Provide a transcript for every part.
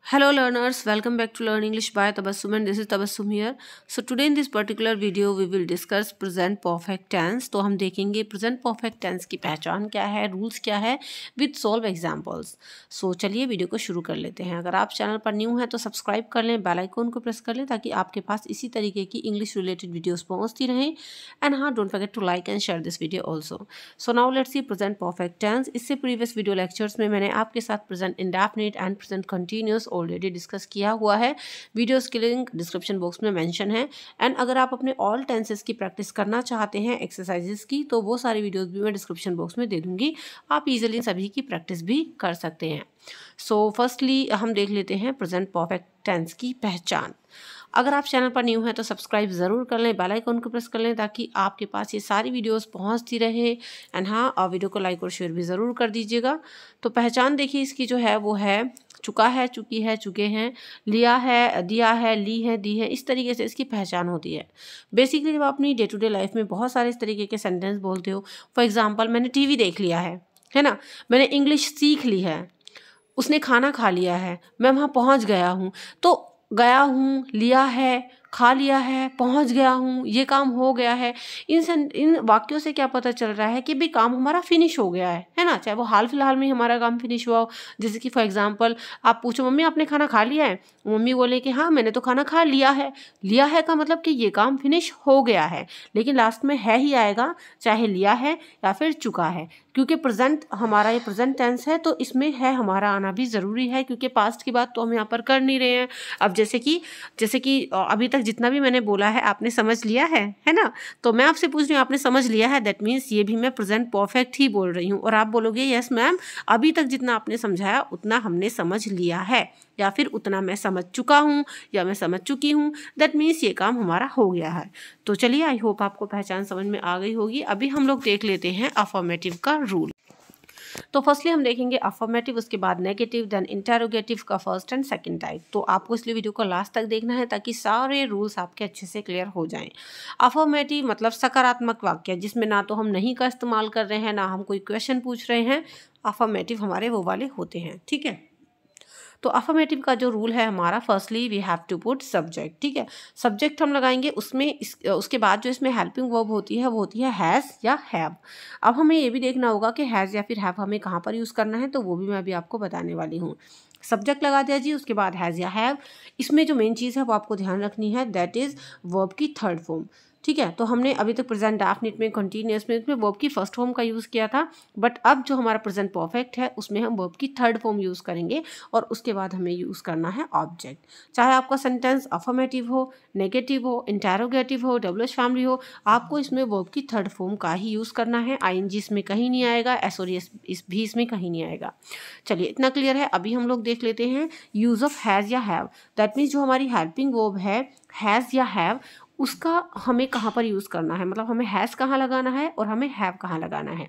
Hello learners, welcome back to Learn English by Tabassum and this is Tabassum here. So today in this particular video we will discuss present perfect tense. तो हम देखेंगे present perfect tense की पहचान क्या है, rules क्या है with solve examples. So चलिए वीडियो को शुरू कर लेते हैं. अगर आप चैनल पर न्यू हैं तो सब्सक्राइब कर लें, बेल आइकन को प्रेस कर लें ताकि आपके पास इसी तरीके की इंग्लिश रिलेटेड वीडियोस पहुंचती रहें. एंड हाँ, don't forget to like and share this video also. So now let's see present perfect tense. इससे प्रीवियस वीडियो लेक्चर्स में मैंने आपके साथ present indefinite and present continuous already discuss किया हुआ है. वीडियोस की लिंक डिस्क्रिप्शन बॉक्स में मेंशन है. एंड अगर आप अपने ऑल टेंसेस की प्रैक्टिस करना चाहते हैं एक्सरसाइजेस की, तो वो सारी वीडियोस भी मैं डिस्क्रिप्शन बॉक्स में दे दूंगी. आप इजीली सभी की प्रैक्टिस भी कर सकते हैं. सो फर्स्टली हम देख लेते हैं प्रेजेंट परफेक्ट टेंस की पहचान. अगर आप चैनल पर न्यू हैं तो सब्सक्राइब ज़रूर कर लें, बेल आइकन को प्रेस कर लें ताकि आपके पास ये सारी वीडियोस पहुंचती रहे. एंड हाँ, वीडियो को लाइक और शेयर भी ज़रूर कर दीजिएगा. तो पहचान देखिए इसकी जो है वो है चुका है, चुकी है, चुके हैं, लिया है, दिया है, ली है, दी है. इस तरीके से इसकी पहचान होती है. बेसिकली जब आप अपनी डे टू डे लाइफ में बहुत सारे इस तरीके के सेंटेंस बोलते हो, फॉर एग्जाम्पल मैंने टीवी देख लिया है ना, मैंने इंग्लिश सीख ली है, उसने खाना खा लिया है, मैं वहाँ पहुँच गया हूँ. तो गया हूँ, लिया है, खा लिया है, पहुँच गया हूँ, ये काम हो गया है. इन वाक्यों से क्या पता चल रहा है कि भाई काम हमारा फिनिश हो गया है ना. चाहे वो हाल फिलहाल में हमारा काम फिनिश हुआ हो. जैसे कि फॉर एग्जांपल आप पूछो मम्मी आपने खाना खा लिया है, मम्मी बोले कि हाँ मैंने तो खाना खा लिया है. लिया है का मतलब कि ये काम फिनिश हो गया है, लेकिन लास्ट में है ही आएगा, चाहे लिया है या फिर चुका है. क्योंकि प्रेजेंट हमारा ये प्रेजेंट टेंस है तो इसमें है हमारा आना भी ज़रूरी है, क्योंकि पास्ट की बात तो हम यहाँ पर कर नहीं रहे हैं. अब जैसे कि अभी तक जितना भी मैंने बोला है आपने समझ लिया है ना. तो मैं आपसे पूछ रही हूँ आपने समझ लिया है, दैट मीन्स ये भी मैं प्रेजेंट परफेक्ट ही बोल रही हूँ. और आप बोलोगे यस मैम, अभी तक जितना आपने समझाया उतना हमने समझ लिया है, या फिर उतना मैं समझ चुका हूँ या मैं समझ चुकी हूँ. दैट मीन्स ये काम हमारा हो गया है. तो चलिए, आई होप आपको पहचान समझ में आ गई होगी. अभी हम लोग देख लेते हैं अफर्मेटिव का रूल. तो फर्स्टली हम देखेंगे अफर्मेटिव, उसके बाद नेगेटिव, देन इंटरोगेटिव का फर्स्ट एंड सेकंड टाइप. तो आपको इसलिए वीडियो को लास्ट तक देखना है ताकि सारे रूल्स आपके अच्छे से क्लियर हो जाएं. अफर्मेटिव मतलब सकारात्मक वाक्य जिसमें ना तो हम नहीं का इस्तेमाल कर रहे हैं, ना हम कोई क्वेश्चन पूछ रहे हैं. अफर्मेटिव हमारे वो वाले होते हैं. ठीक है. तो अफर्मेटिव का जो रूल है हमारा, firstly we have to put subject. ठीक है, सब्जेक्ट हम लगाएंगे, उसमें उसके बाद जो इसमें हेल्पिंग वर्ब होती है वो होती है हैज़ या हैव. अब हमें ये भी देखना होगा कि हैज़ या फिर हैव हमें कहाँ पर यूज़ करना है, तो वो भी मैं अभी आपको बताने वाली हूँ. सब्जेक्ट लगा दिया जी, उसके बाद हैज़ या हैव. इसमें जो मेन चीज़ है वो आपको ध्यान रखनी है, दैट इज़ वर्ब की थर्ड फॉर्म. ठीक है, तो हमने अभी तक प्रेजेंट डेफिनिट में, कंटिन्यूअस में इसमें वर्ब की फर्स्ट फॉर्म का यूज़ किया था. बट अब जो हमारा प्रेजेंट परफेक्ट है उसमें हम वर्ब की थर्ड फॉर्म यूज़ करेंगे और उसके बाद हमें यूज़ करना है ऑब्जेक्ट. चाहे आपका सेंटेंस अफर्मेटिव हो, नेगेटिव हो, इंटरोगेटिव हो, डबल फैमिली हो, आपको इसमें वर्ब की थर्ड फॉर्म का ही यूज़ करना है. आईएनजी इसमें कहीं नहीं आएगा, एसओएस भी इसमें कहीं नहीं आएगा. चलिए, इतना क्लियर है. अभी हम लोग देख लेते हैं यूज़ ऑफ हैज़ या हैव. दैट मीन्स जो हमारी हेल्पिंग वर्ब है हैज़ या हैव, उसका हमें कहाँ पर यूज़ करना है, मतलब हमें हैज़ कहाँ लगाना है और हमें हैव कहाँ लगाना है.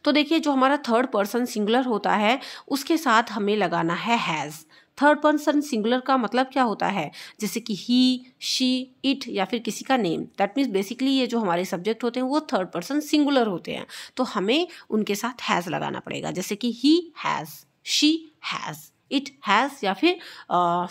तो देखिए, जो हमारा थर्ड पर्सन सिंगुलर होता है उसके साथ हमें लगाना है हैज़. थर्ड पर्सन सिंगुलर का मतलब क्या होता है, जैसे कि ही, शी, इट या फिर किसी का नेम. दैट मीन्स बेसिकली ये जो हमारे सब्जेक्ट होते हैं वो थर्ड पर्सन सिंगुलर होते हैं, तो हमें उनके साथ हैज़ लगाना पड़ेगा. जैसे कि he has, she has, it has या फिर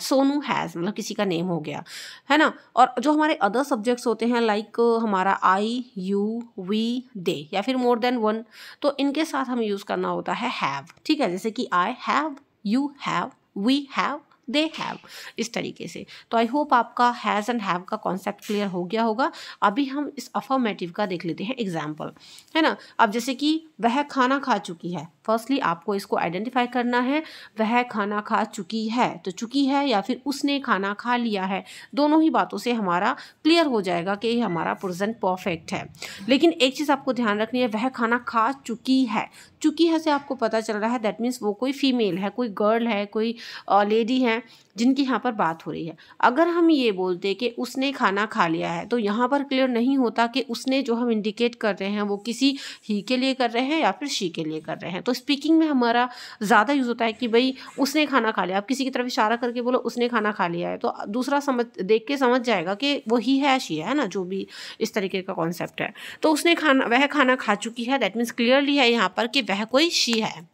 सोनू हैज़, मतलब किसी का नेम हो गया, है ना. और जो हमारे अदर सब्जेक्ट्स होते हैं लाइक हमारा आई, यू, वी, दे या फिर मोर देन वन, तो इनके साथ हमें यूज़ करना होता है हैव. ठीक है, जैसे कि I have, you have, we have, they have, इस तरीके से. तो आई होप आपका हैज़ एंड हैव का कॉन्सेप्ट क्लियर हो गया होगा. अभी हम इस अफर्मेटिव का देख लेते हैं एग्जाम्पल, है ना. अब जैसे कि वह खाना खा चुकी है, फर्स्टली आपको इसको आइडेंटिफाई करना है. वह खाना खा चुकी है, तो चुकी है या फिर उसने खाना खा लिया है, दोनों ही बातों से हमारा क्लियर हो जाएगा कि ये हमारा प्रेजेंट परफेक्ट है. लेकिन एक चीज़ आपको ध्यान रखनी है, वह खाना खा चुकी है. चुकी है से आपको पता चल रहा है दैट मीन्स वो कोई फीमेल है, कोई गर्ल है, कोई लेडी है जिनकी यहाँ पर बात हो रही है. अगर हम ये बोलते कि उसने खाना खा लिया है, तो यहाँ पर क्लियर नहीं होता कि उसने जो हम इंडिकेट कर रहे हैं वो किसी ही के लिए कर रहे हैं या फिर शी के लिए कर रहे हैं. तो स्पीकिंग में हमारा ज़्यादा यूज़ होता है कि भाई उसने खाना खा लिया. आप किसी की तरफ इशारा करके बोलो उसने खाना खा लिया है, तो दूसरा देख के समझ जाएगा कि वो ही है, शी है ना, जो भी इस तरीके का कॉन्सेप्ट है. तो वह खाना खा चुकी है, दैट मीन्स क्लियरली है यहाँ पर कि वह कोई शी है.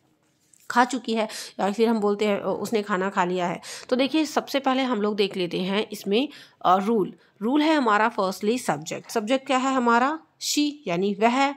खा चुकी है, या फिर हम बोलते हैं उसने खाना खा लिया है। तो देखिए सबसे पहले हम लोग देख लेते हैं इसमें रूल है हमारा फर्स्टली सब्जेक्ट क्या है हमारा शी, यानी वह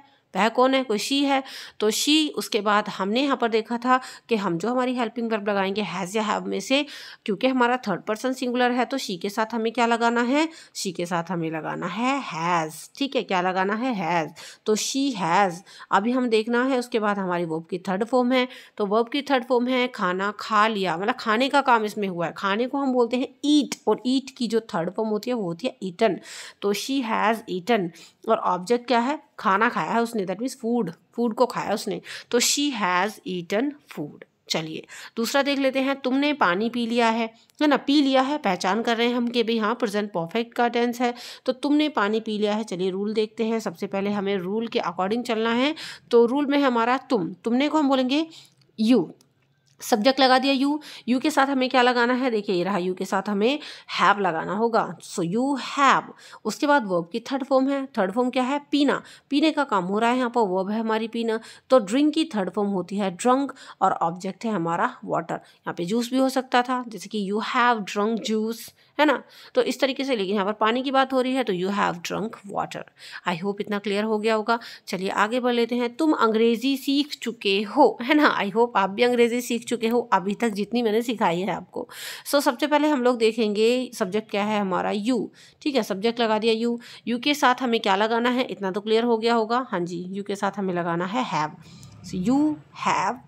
कौन है, कोई शी है तो शी। उसके बाद हमने यहाँ पर देखा था कि हम जो हमारी हेल्पिंग वर्ब लगाएंगे हैज़ या हैव में से, क्योंकि हमारा थर्ड पर्सन सिंगुलर है तो शी के साथ हमें क्या लगाना है, शी के साथ हमें लगाना है हैज़। ठीक है, क्या लगाना है, हैज़। तो शी हैज़। अभी हम देखना है उसके बाद हमारी वर्ब की थर्ड फॉर्म है, तो वर्ब की थर्ड फॉर्म है खाना खा लिया, मतलब खाने का काम इसमें हुआ है। खाने को हम बोलते हैं ईट, और ईट की जो थर्ड फॉर्म होती है वो होती है ईटन। तो शी हैज़ ईटन, और ऑब्जेक्ट क्या है, खाना खाया है उसने, दैट मीन्स फूड को खाया उसने, तो शी हैज़ ईटन फूड। चलिए दूसरा देख लेते हैं, तुमने पानी पी लिया है ना, पी लिया है पहचान कर रहे हैं हम कि भाई हाँ प्रेजेंट परफेक्ट का टेंस है, तो तुमने पानी पी लिया है। चलिए रूल देखते हैं, सबसे पहले हमें रूल के अकॉर्डिंग चलना है। तो रूल में हमारा तुमने को हम बोलेंगे यू, सब्जेक्ट लगा दिया यू के साथ हमें क्या लगाना है, देखिए ये रहा, यू के साथ हमें हैव लगाना होगा, सो यू हैव। उसके बाद वर्ब की थर्ड फॉर्म है, थर्ड फॉर्म क्या है, पीना, पीने का काम हो रहा है यहाँ पर, वर्ब है हमारी पीना, तो ड्रिंक की थर्ड फॉर्म होती है ड्रंक, और ऑब्जेक्ट है हमारा वाटर। यहाँ पे जूस भी हो सकता था, जैसे कि यू हैव ड्रंक जूस, है ना, तो इस तरीके से, लेकिन यहाँ पर पानी की बात हो रही है तो you have drunk water. I hope इतना क्लियर हो गया होगा। चलिए आगे बढ़ लेते हैं, तुम अंग्रेजी सीख चुके हो, है ना, आई होप आप भी अंग्रेजी सीख चुके हो अभी तक जितनी मैंने सिखाई है आपको। सो सबसे पहले हम लोग देखेंगे सब्जेक्ट क्या है हमारा यू। ठीक है, सब्जेक्ट लगा दिया यू के साथ हमें क्या लगाना है, इतना तो क्लियर हो गया होगा। हाँ जी, यू के साथ हमें लगाना है हैव। सो यू हैव,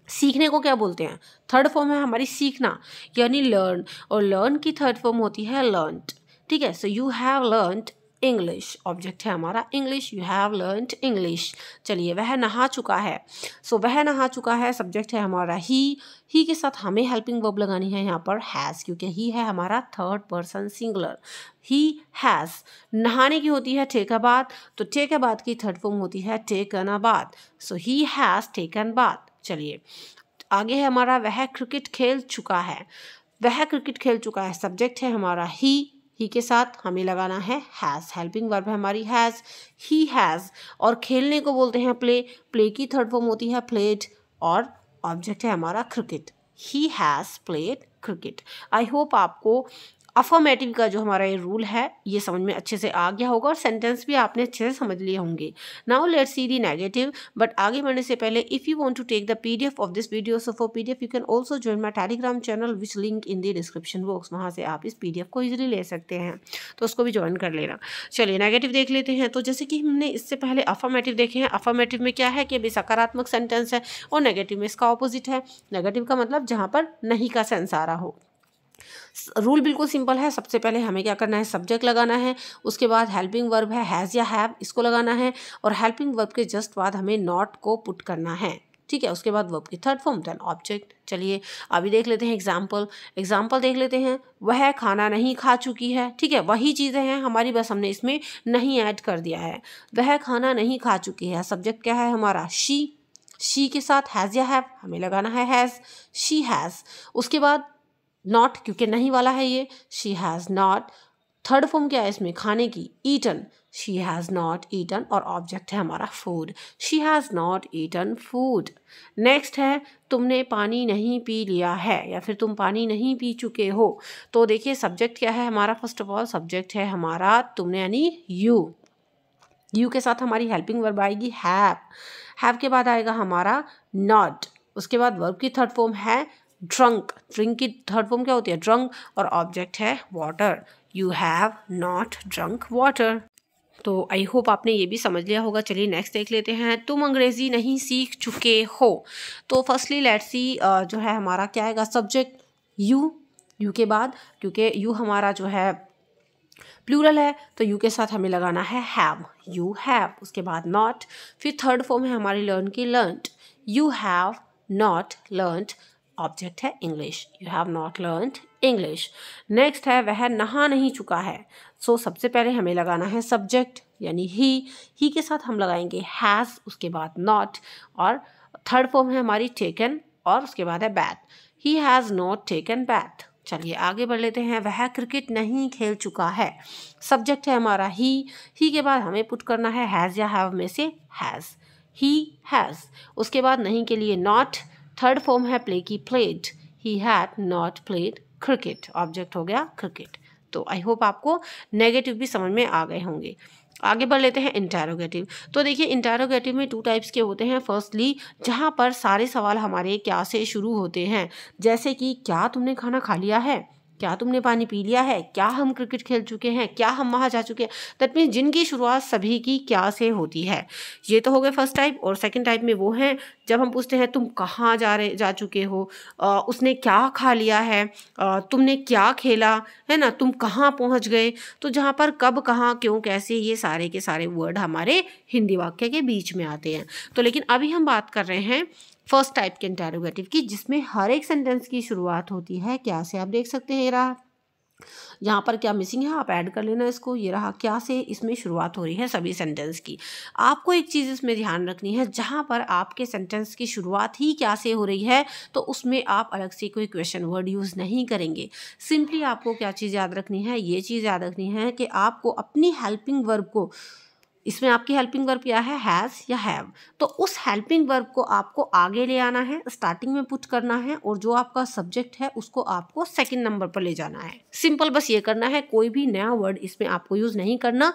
सीखने को क्या बोलते हैं, थर्ड फॉर्म है हमारी सीखना, यानी लर्न, और लर्न की थर्ड फॉर्म होती है लर्नड। ठीक है, so you have learned English, object है हमारा English, you have learned English. चलिए वह नहा चुका है, सो वह नहा चुका है, सब्जेक्ट है हमारा ही के साथ हमें हेल्पिंग वर्ब लगानी है यहाँ पर हैज़, क्योंकि ही है हमारा third person singular. He has, नहाने की होती है टेक अ बाथ, तो टेक अ बाथ की थर्ड फॉर्म होती है taken a bath, so he has taken bath. चलिए आगे है हमारा वह क्रिकेट खेल चुका है, वह क्रिकेट खेल चुका है, सब्जेक्ट है हमारा ही के साथ हमें लगाना है हैज़, हेल्पिंग वर्ब है हमारी हैज़, ही हैज़। और खेलने को बोलते हैं प्ले की थर्ड फॉर्म होती है प्लेड, और ऑब्जेक्ट है हमारा cricket, he has played cricket. I hope आपको अफर्मेटिव का जो हमारा ये रूल है ये समझ में अच्छे से आ गया होगा, और सेंटेंस भी आपने अच्छे से समझ लिए होंगे। Now let's see the negative, but आगे बढ़ने से पहले if you want to take the PDF of this video, so for PDF you can also join my Telegram channel which link in the description box, वहाँ से आप इस PDF को easily ले सकते हैं, तो उसको भी ज्वाइन कर लेना। चलिए नेगेटिव देख लेते हैं। तो जैसे कि हमने इससे पहले अफर्मेटिव देखे हैं, अफर्मेटिव में क्या है कि सकारात्मक सेंटेंस है, और नेगेटिव में इसका ऑपोजिट है। नेगेटिव का मतलब जहाँ पर नहीं का सेंस आ रहा हो। रूल बिल्कुल सिंपल है, सबसे पहले हमें क्या करना है, सब्जेक्ट लगाना है, उसके बाद हेल्पिंग वर्ब है हैज़ या हैव, इसको लगाना है, और हेल्पिंग वर्ब के जस्ट बाद हमें नॉट को पुट करना है। ठीक है, उसके बाद वर्ब की थर्ड फॉर्म देन ऑब्जेक्ट। चलिए अभी देख लेते हैं एग्जाम्पल देख लेते हैं। वह खाना नहीं खा चुकी है, ठीक है, वही चीज़ें हैं हमारी, बस हमने इसमें नहीं ऐड कर दिया है। वह खाना नहीं खा चुकी है, सब्जेक्ट क्या है हमारा शी के साथ हैज़ या हैव हमें लगाना है हैज़, शी हैज़। उसके बाद नॉट, क्योंकि नहीं वाला है ये, she has not. Third form क्या है इसमें, खाने की, eaten, she has not eaten, और ऑब्जेक्ट है हमारा food, she has not eaten food. Next है तुमने पानी नहीं पी लिया है, या फिर तुम पानी नहीं पी चुके हो। तो देखिए सब्जेक्ट क्या है हमारा, फर्स्ट ऑफ ऑल सब्जेक्ट है हमारा तुमने, यानी यू के साथ हमारी हेल्पिंग वर्ब आएगी हैव के बाद आएगा हमारा नॉट। उसके बाद वर्ब की थर्ड फॉर्म है ड्रंक की थर्ड फॉर्म क्या होती है, ड्रंक, और ऑब्जेक्ट है water, you have not drunk water. तो आई होप आपने ये भी समझ लिया होगा। चलिए नेक्स्ट देख लेते हैं, तुम अंग्रेज़ी नहीं सीख चुके हो। तो फर्स्टली लेट्स सी जो है हमारा क्या आएगा, सब्जेक्ट यू के बाद, क्योंकि यू हमारा जो है प्लूरल है तो यू के साथ हमें लगाना है हैव, यू हैव। उसके बाद नॉट, फिर थर्ड फॉर्म है हमारी लर्न की learned, you have not learned, object है English, you have not learned English. Next है वह नहा नहीं चुका है, सो सबसे पहले हमें लगाना है सब्जेक्ट, यानी ही के साथ हम लगाएंगे हैज़, उसके बाद नॉट, और थर्ड फॉर्म है हमारी टेकन, और उसके बाद है बैथ, ही हैज़ नॉट टेकन बैथ। चलिए आगे बढ़ लेते हैं, वह क्रिकेट नहीं खेल चुका है, सब्जेक्ट है हमारा ही के बाद हमें पुट करना है हैज़ या हैव में से हैज़, ही हैज़। उसके बाद नहीं के लिए नॉट, थर्ड फॉर्म है प्ले की played, he had not played cricket, object हो गया क्रिकेट। तो आई होप आपको नेगेटिव भी समझ में आ गए होंगे। आगे बढ़ लेते हैं इंटेरोगेटिव। तो देखिए इंटेरोगेटिव में 2 टाइप्स के होते हैं। फर्स्टली जहाँ पर सारे सवाल हमारे क्या से शुरू होते हैं, जैसे कि क्या तुमने खाना खा लिया है, क्या तुमने पानी पी लिया है, क्या हम क्रिकेट खेल चुके हैं, क्या हम वहाँ जा चुके हैं। दैट मीन्स जिनकी शुरुआत सभी की क्या से होती है। ये तो हो गए फर्स्ट टाइप। और सेकंड टाइप में वो हैं जब हम पूछते हैं तुम कहाँ जा चुके हो, उसने क्या खा लिया है, तुमने क्या खेला है ना, तुम कहाँ पहुँच गए। तो जहाँ पर कब, कहाँ, क्यों, कैसे, ये सारे के सारे वर्ड हमारे हिंदी वाक्य के बीच में आते हैं। तो लेकिन अभी हम बात कर रहे हैं फर्स्ट टाइप के इंटेरोगेटिव की, जिसमें हर एक सेंटेंस की शुरुआत होती है क्या से। आप देख सकते हैं ये रहा, यहाँ पर क्या मिसिंग है आप ऐड कर लेना इसको। ये रहा क्या से, इसमें शुरुआत हो रही है सभी सेंटेंस की। आपको एक चीज़ इसमें ध्यान रखनी है, जहाँ पर आपके सेंटेंस की शुरुआत ही क्या से हो रही है तो उसमें आप अलग से कोई क्वेश्चन वर्ड यूज़ नहीं करेंगे। सिंपली आपको क्या चीज़ याद रखनी है, ये चीज़ याद रखनी है कि आपको अपनी हेल्पिंग वर्ब को, इसमें आपकी हेल्पिंग वर्ब क्या है, हैज़ या हैव, तो उस हेल्पिंग वर्ब को आपको आगे ले आना है, स्टार्टिंग में पुट करना है, और जो आपका सब्जेक्ट है उसको आपको सेकंड नंबर पर ले जाना है। सिंपल बस ये करना है, कोई भी नया वर्ड इसमें आपको यूज़ नहीं करना।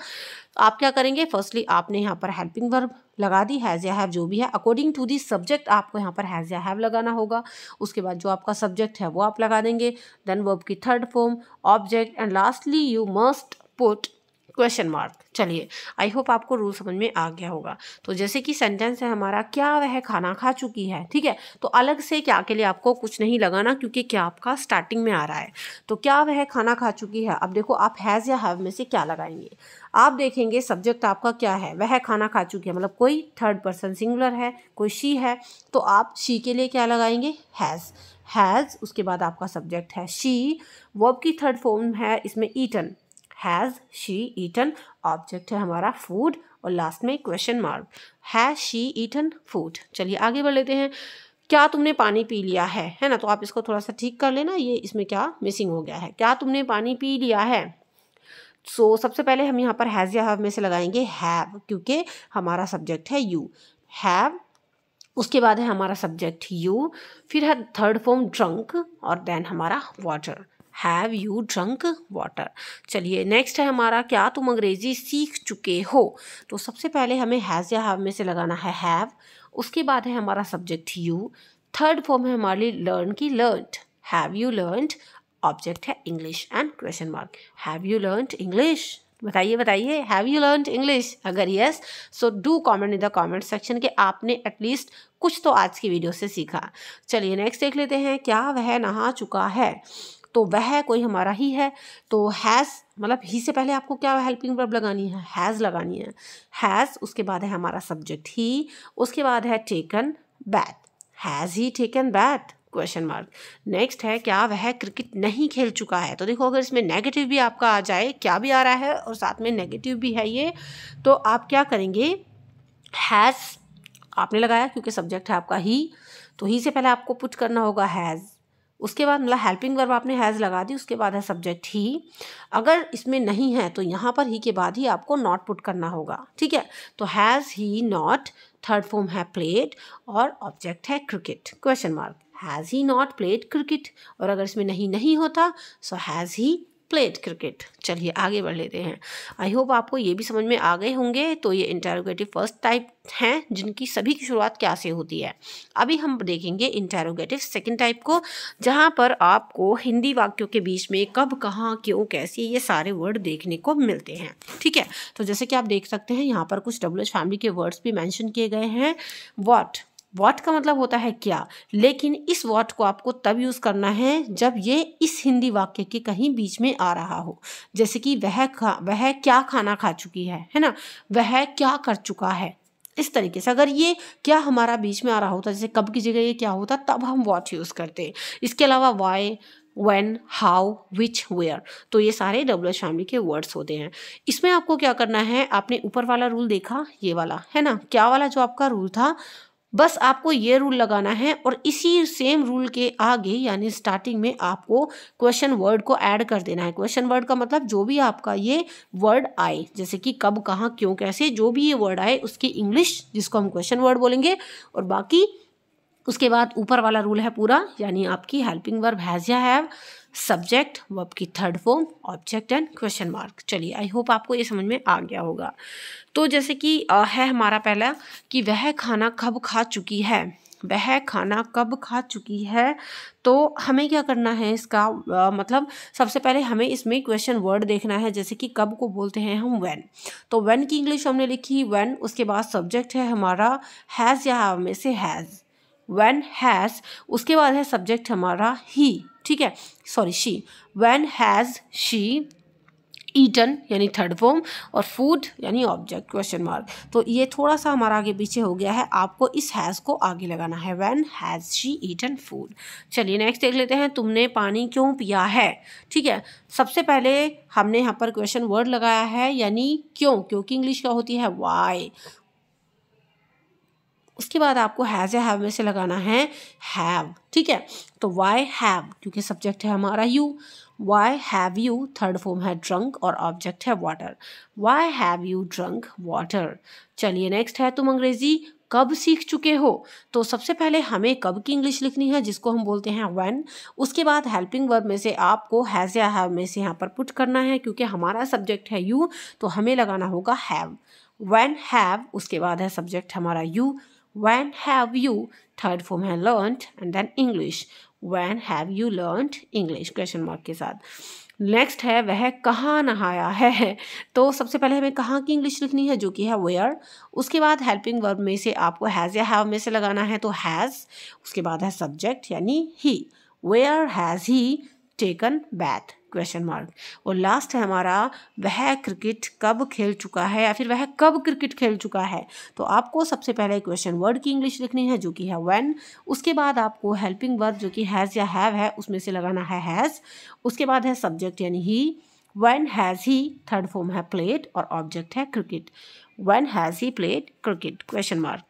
आप क्या करेंगे, फर्स्टली आपने यहाँ पर हेल्पिंग वर्ब लगा दी, हैज़ या हैव जो भी है, अकॉर्डिंग टू दी सब्जेक्ट आपको यहाँ पर हैज़ या हैव लगाना होगा। उसके बाद जो आपका सब्जेक्ट है वो आप लगा देंगे, देन वर्ब की third form, object, and lastly you must put question mark. चलिए आई होप आपको रूल समझ में आ गया होगा। तो जैसे कि सेंटेंस है हमारा, क्या वह खाना खा चुकी है, ठीक है, तो अलग से क्या के लिए आपको कुछ नहीं लगाना, क्योंकि क्या आपका स्टार्टिंग में आ रहा है। तो क्या वह खाना खा चुकी है, अब देखो आप हैज़ या हैव में से क्या लगाएंगे। आप देखेंगे सब्जेक्ट आपका क्या है, वह खाना खा चुकी है, मतलब कोई थर्ड पर्सन सिंगुलर है, कोई शी है, तो आप शी के लिए क्या लगाएंगे, हैज़। उसके बाद आपका सब्जेक्ट है शी, वर्ब की थर्ड फॉर्म है इसमें eaten, has she eaten, object है हमारा फूड, और लास्ट में question mark, has she eaten food. चलिए आगे बढ़ लेते हैं। क्या तुमने पानी पी लिया है ना, तो आप इसको थोड़ा सा ठीक कर लेना, ये इसमें क्या मिसिंग हो गया है, क्या तुमने पानी पी लिया है। सो सबसे पहले हम यहाँ पर हैज़ या हैव में से लगाएंगे हैव, क्योंकि हमारा सब्जेक्ट है यू, हैव। उसके बाद है हमारा सब्जेक्ट यू, फिर है थर्ड फॉर्म ड्रंक, और देन हमारा water, have you drunk water. चलिए नेक्स्ट है हमारा, क्या तुम अंग्रेजी सीख चुके हो। तो सबसे पहले हमें हैज़ या हैव में से लगाना है हैव। उसके बाद है हमारा सब्जेक्ट यू, थर्ड फॉर्म है हमारी लर्न की learned, have you learned, object है English and question mark, have you learned English. बताइए हैव यू लर्नड इंग्लिश, अगर yes so do comment in the comment section कि आपने एटलीस्ट कुछ तो आज की वीडियो से सीखा। चलिए नेक्स्ट देख लेते हैं, क्या वह नहा चुका है। तो वह कोई हमारा ही है, तो हैज़ मतलब ही से पहले आपको क्या हेल्पिंग वर्ब लगानी है, हैज़ लगानी है, हैज़। उसके बाद है हमारा सब्जेक्ट ही, उसके बाद है taken bath, has he taken bath, question mark. Next है, क्या वह क्रिकेट नहीं खेल चुका है। तो देखो अगर इसमें नेगेटिव भी आपका आ जाए, क्या भी आ रहा है और साथ में नेगेटिव भी है ये, तो आप क्या करेंगे, हैज़ आपने लगाया क्योंकि सब्जेक्ट है आपका ही, तो ही से पहले आपको पुट करना होगा हैज़। उसके बाद मतलब हेल्पिंग वर्ब आपने हैज़ लगा दी, उसके बाद है सब्जेक्ट ही। अगर इसमें नहीं है तो यहाँ पर ही के बाद ही आपको नॉट पुट करना होगा, ठीक है। तो has he not, third form है प्लेड, और ऑब्जेक्ट है cricket, question mark, has he not played cricket. और अगर इसमें नहीं होता so has he played cricket. चलिए आगे बढ़ लेते हैं। आई होप आपको ये भी समझ में आ गए होंगे। तो ये इंटेरोगेटिव फर्स्ट टाइप हैं जिनकी सभी की शुरुआत क्या से होती है। अभी हम देखेंगे इंटेरोगेटिव सेकंड टाइप को, जहाँ पर आपको हिंदी वाक्यों के बीच में कब, कहाँ, क्यों, कैसे, ये सारे वर्ड देखने को मिलते हैं, ठीक है। तो जैसे कि आप देख सकते हैं यहाँ पर कुछ WH फैमिली के वर्ड्स भी मेंशन किए गए हैं। वॉट का मतलब होता है क्या, लेकिन इस वॉट को आपको तब यूज़ करना है जब ये इस हिंदी वाक्य के कहीं बीच में आ रहा हो। जैसे कि वह क्या खाना खा चुकी है ना, वह क्या कर चुका है, इस तरीके से। अगर ये क्या हमारा बीच में आ रहा होता, जैसे कब की जगह ये क्या होता, तब हम वॉट यूज़ करते हैं। इसके अलावा why, when, how, which, where, तो ये सारे WH फैमिली के वर्ड्स होते हैं। इसमें आपको क्या करना है, आपने ऊपर वाला रूल देखा, ये वाला है ना, क्या वाला जो आपका रूल था, बस आपको ये रूल लगाना है और इसी सेम रूल के आगे यानी स्टार्टिंग में आपको क्वेश्चन वर्ड को ऐड कर देना है। क्वेश्चन वर्ड का मतलब जो भी आपका ये वर्ड आए, जैसे कि कब, कहाँ, क्यों, कैसे, जो भी ये वर्ड आए उसकी इंग्लिश जिसको हम क्वेश्चन वर्ड बोलेंगे, और बाकी उसके बाद ऊपर वाला रूल है पूरा, यानी आपकी हेल्पिंग वर्ब हैज़ या हैव, सब्जेक्ट, वर्ब की third form, object and question mark. चलिए आई होप आपको ये समझ में आ गया होगा। तो जैसे कि है हमारा पहला कि वह खाना कब खा चुकी है, वह खाना कब खा चुकी है। तो हमें क्या करना है इसका मतलब सबसे पहले हमें इसमें क्वेश्चन वर्ड देखना है, जैसे कि कब को बोलते हैं हम व्हेन। तो व्हेन की इंग्लिश हमने लिखी व्हेन, उसके बाद सब्जेक्ट है हमारा हैज़ या हैव में से हैज़, व्हेन हैज़, उसके बाद है सब्जेक्ट हमारा ही, ठीक है, sorry she, when has she eaten यानी थर्ड फॉर्म, और फूड यानी ऑब्जेक्ट क्वेश्चन मार्क। तो ये थोड़ा सा हमारा आगे पीछे हो गया है, आपको इस हैज़ को आगे लगाना है, when has she eaten food. चलिए नेक्स्ट देख लेते हैं, तुमने पानी क्यों पिया है। ठीक है, सबसे पहले हमने यहाँ पर क्वेश्चन वर्ड लगाया है, यानी क्यों, क्योंकि इंग्लिश क्या होती है वाई। उसके बाद आपको हैज़ या हैव में से लगाना है हैव, ठीक है। तो वाई हैव, क्योंकि सब्जेक्ट है हमारा you, why have you third form है ड्रंक और ऑब्जेक्ट है water, why have you drunk water. चलिए नेक्स्ट है तुम अंग्रेजी कब सीख चुके हो। तो सबसे पहले हमें कब की इंग्लिश लिखनी है, जिसको हम बोलते हैं व्हेन। उसके बाद हेल्पिंग वर्ब में से आपको हैज़ या हैव में से यहाँ पर पुट करना है, क्योंकि हमारा सब्जेक्ट है यू, तो हमें लगाना होगा हैव, व्हेन हैव, उसके बाद है सब्जेक्ट हमारा you, when have you third form है learned and then English, when have you learned English question mark के साथ। नेक्स्ट है वह कहाँ नहाया है। तो सबसे पहले हमें कहाँ की इंग्लिश लिखनी है, जो कि है where। उसके बाद हेल्पिंग वर्ब में से आपको हैज़ या हैव में से लगाना है, तो हैज़, उसके बाद है सब्जेक्ट यानी ही, where has he taken bath question mark. और लास्ट है हमारा वह क्रिकेट कब खेल चुका है, या फिर वह कब क्रिकेट खेल चुका है। तो आपको सबसे पहले क्वेश्चन वर्ड की इंग्लिश लिखनी है, जो कि है व्हेन। उसके बाद आपको हेल्पिंग वर्ब जो कि हैज़ या हैव है उसमें से लगाना है हैज़। उसके बाद है सब्जेक्ट यानी he, when has he third form है प्लेड और ऑब्जेक्ट है cricket, when has he played cricket question mark.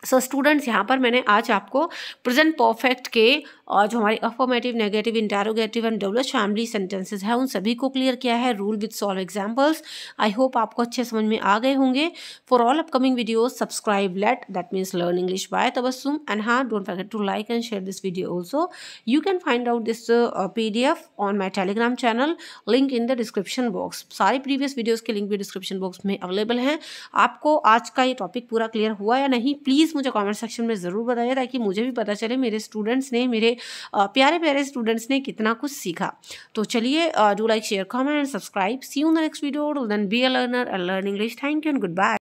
So students, यहाँ पर मैंने आज आपको प्रेजेंट परफेक्ट के और जो हमारे affirmative, negative, interrogative and double family sentences हैं उन सभी को क्लियर किया है, rule with solve examples. I hope आपको अच्छे समझ में आ गए होंगे। For all upcoming videos subscribe LET, that means learn English by Tabassum, and हाँ, don't forget to like and share this video also. You can find out this PDF on my Telegram channel, link in the description box. सारी previous videos के link भी description box में available हैं। आपको आज का ये टॉपिक पूरा क्लियर हुआ या नहीं, प्लीज़ मुझे कमेंट सेक्शन में ज़रूर बताइए, ताकि मुझे भी पता चले मेरे स्टूडेंट्स ने, मेरे प्यारे प्यारे स्टूडेंट्स ने कितना कुछ सीखा। तो चलिए, do like, share, comment and subscribe. See you in the next video, then be a learner and learn English. Thank you and good bye.